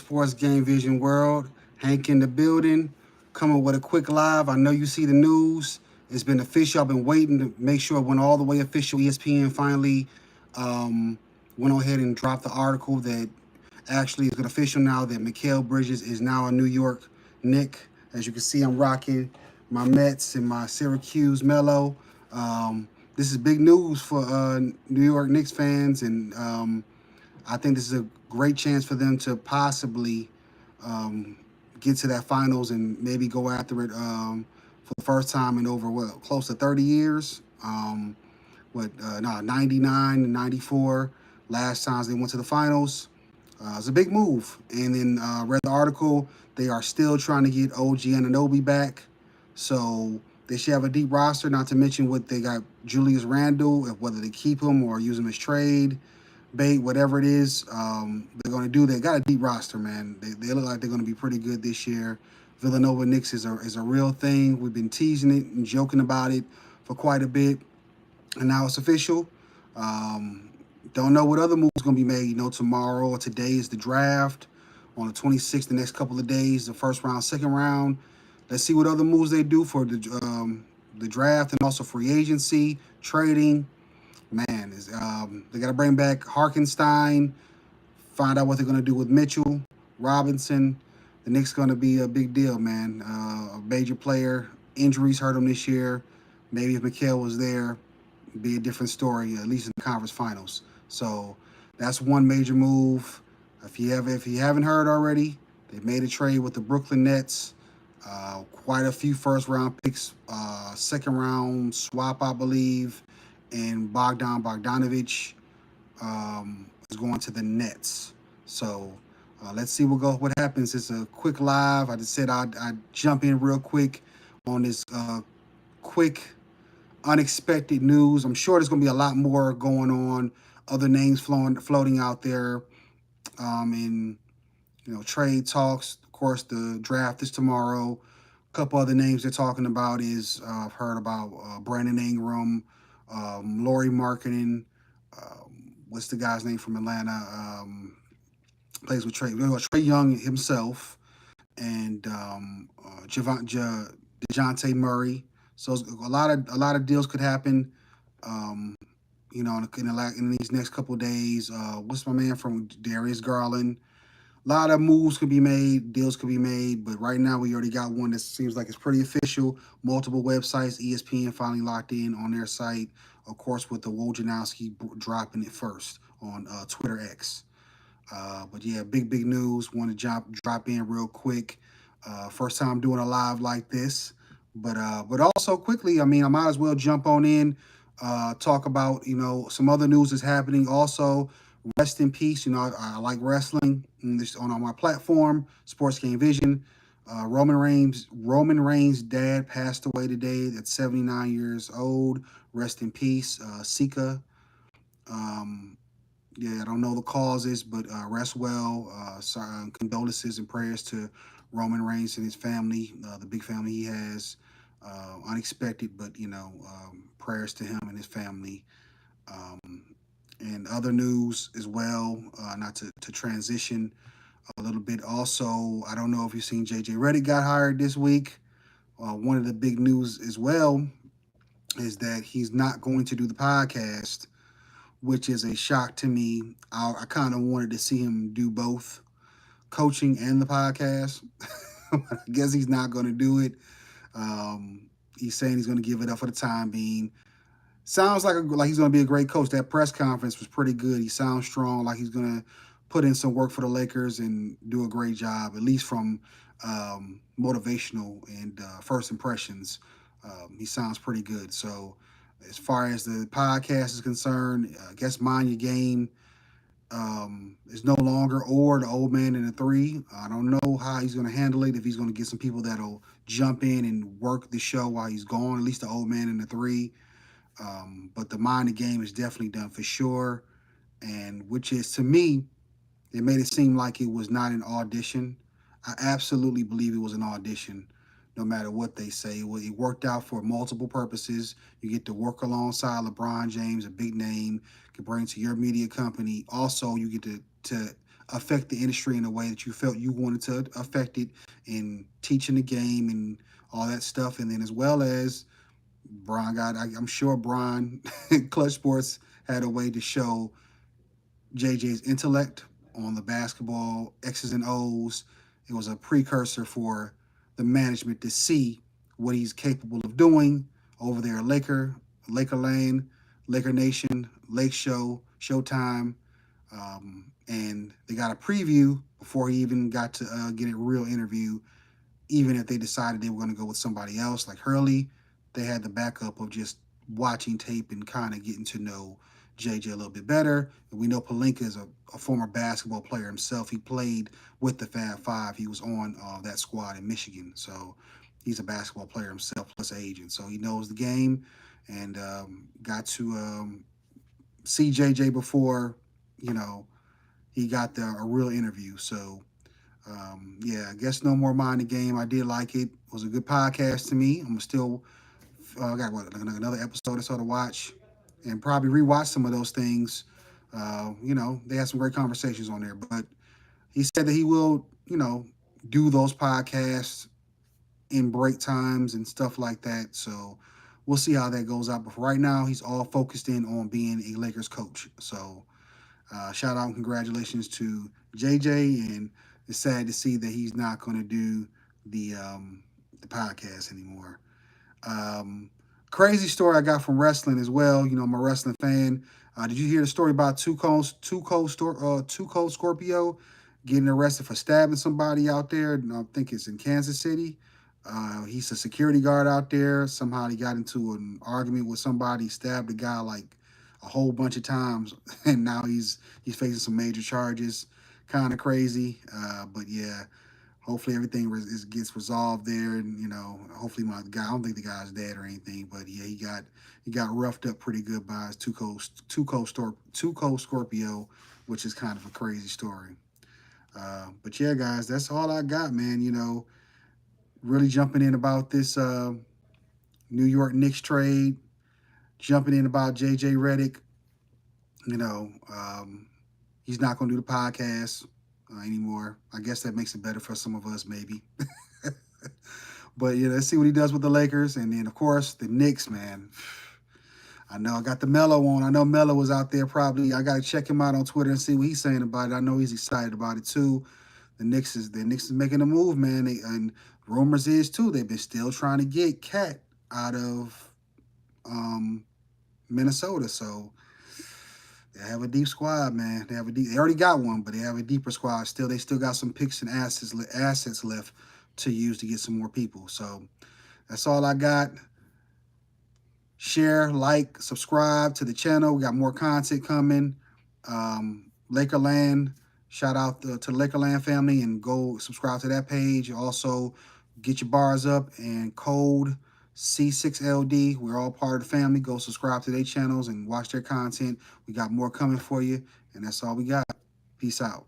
Sports Game Vision World. Hank in the building, coming with a quick live. I know you see the news. It's been official. I've been waiting to make sure it went all the way official. ESPN finally um, went ahead and dropped the article that actually is official now that Mikal Bridges is now a New York Knick. As you can see, I'm rocking my Mets and my Syracuse Mellow. This is big news for New York Knicks fans, and I think this is a great chance for them to possibly um, get to that finals and maybe go after it for the first time in over close to 30 years. 99 and 94 last times they went to the finals. It's a big move. And then read the article. They are still trying to get OG Anunoby back. So they should have a deep roster, not to mention what they got Julius Randle, whether they keep him or use him as trade bait, whatever it is, they're going to do. They got a deep roster, man. They look like they're going to be pretty good this year. Villanova Knicks is a real thing. We've been teasing it and joking about it for quite a bit, and now it's official. Um, don't know what other moves going to be made. Tomorrow or today is the draft. On the 26th, the next couple of days, the first round, second round. Let's see what other moves they do for the draft and also free agency, trading. Man, they got to bring back Harkenstein, find out what they're going to do with Mitchell, Robinson. The Knicks going to be a big deal, man. A major player. Injuries hurt him this year. Maybe if Mikal was there, it'd be a different story, at least in the conference finals. So that's one major move. If you haven't heard already, they made a trade with the Brooklyn Nets. Quite a few first-round picks, second-round swap, I believe, and Bogdanovich is going to the Nets. So let's see what happens. It's a quick live. I just said I'd jump in real quick on this quick, unexpected news. I'm sure there's going to be a lot more going on, other names floating out there, in trade talks. Of course, the draft is tomorrow. A couple other names they're talking about is I've heard about Brandon Ingram, Laurie Marketing. What's the guy's name from Atlanta? Plays with Trey Young himself, and DeJounte Murray. So a lot of deals could happen. In these next couple of days. What's my man from Darius Garland? A lot of moves could be made, deals could be made, but right now we already got one that seems like it's pretty official. Multiple websites, ESPN finally locked in on their site, of course, with the Wojnarowski dropping it first on Twitter X. But yeah, big news. Want to drop in real quick. First time doing a live like this, but also quickly. I mean, I might as well jump on in, talk about some other news that's happening. Also, rest in peace. I like wrestling on my platform, Sports Game Vision. Roman Reigns' dad passed away today at 79 years old. Rest in peace, Sika. Yeah, I don't know the causes, but rest well. Condolences and prayers to Roman Reigns and his family, the big family he has. Unexpected, but prayers to him and his family. And other news as well, not to transition a little bit. Also, I don't know if you've seen Redick got hired this week. One of the big news as well is that he's not going to do the podcast, which is a shock to me. I kind of wanted to see him do both, coaching and the podcast. I guess he's not going to do it. He's saying he's going to give it up for the time being. Sounds like he's going to be a great coach. That press conference was pretty good. He sounds strong, like he's going to put in some work for the Lakers and do a great job, at least from motivational and first impressions. He sounds pretty good. So as far as the podcast is concerned, I guess Mind Your Game is no longer or the old man in the three. I don't know how he's going to handle it, if he's going to get some people that'll jump in and work the show while he's gone, at least the old man in the three. But the Mind the Game is definitely done for sure. And which is, to me, it made it seem like it was not an audition. I absolutely believe it was an audition, no matter what they say. It worked out for multiple purposes. You get to work alongside LeBron James, a big name, can bring to your media company. Also, you get to affect the industry in a way that you felt you wanted to affect it in teaching the game and all that stuff. And then as well as I'm sure Brian Clutch Sports had a way to show JJ's intellect on the basketball X's and O's. It was a precursor for the management to see what he's capable of doing over there at Laker Lane, Laker Nation, Lake Show, Showtime. And they got a preview before he even got to get a real interview. Even if they decided they were going to go with somebody else like Hurley, they had the backup of just watching tape and kind of getting to know JJ a little bit better. And we know Pelinka is a former basketball player himself. He played with the Fab Five. He was on that squad in Michigan. So he's a basketball player himself plus agent. So he knows the game and got to see JJ before, he got a real interview. So, yeah, I guess no more mind the game. I did like it. It was a good podcast to me. I'm still got another episode or so to watch, and probably rewatch some of those things. They had some great conversations on there. But he said that he will, do those podcasts in break times and stuff like that. So we'll see how that goes out. But for right now, he's all focused in on being a Lakers coach. So shout out and congratulations to JJ, and it's sad to see that he's not going to do the podcast anymore. Crazy story I got from wrestling as well. I'm a wrestling fan. Did you hear the story about Two Cold Scorpio getting arrested for stabbing somebody out there? I think it's in Kansas City. He's a security guard out there. Somehow he got into an argument with somebody, stabbed the guy like a whole bunch of times, and now he's facing some major charges. Kind of crazy, but yeah. Hopefully everything gets resolved there, and hopefully my guy. I don't think the guy's dead or anything, but yeah, he got roughed up pretty good by his Two Cold Scorpio, which is kind of a crazy story. But yeah, guys, that's all I got, man. Really jumping in about this New York Knicks trade, jumping in about JJ Redick. He's not going to do the podcast anymore. I guess that makes it better for some of us, maybe. But yeah, let's see what he does with the Lakers. And then, of course, the Knicks, man. I know I got the Melo on. I know Melo was out there probably. I got to check him out on Twitter and see what he's saying about it. I know he's excited about it, too. The Knicks is making a move, man. And rumors is, too, they've been still trying to get Cat out of Minnesota. So they have a deep squad, man. They already got one, but they have a deeper squad. They still got some picks and assets left to use to get some more people. So that's all I got. Share, like, subscribe to the channel. We got more content coming. Lakerland, shout out to the Lakerland family, and go subscribe to that page. Also, get your bars up and code C6LD. We're all part of the family. Go subscribe to their channels and watch their content. We got more coming for you, and that's all we got. Peace out.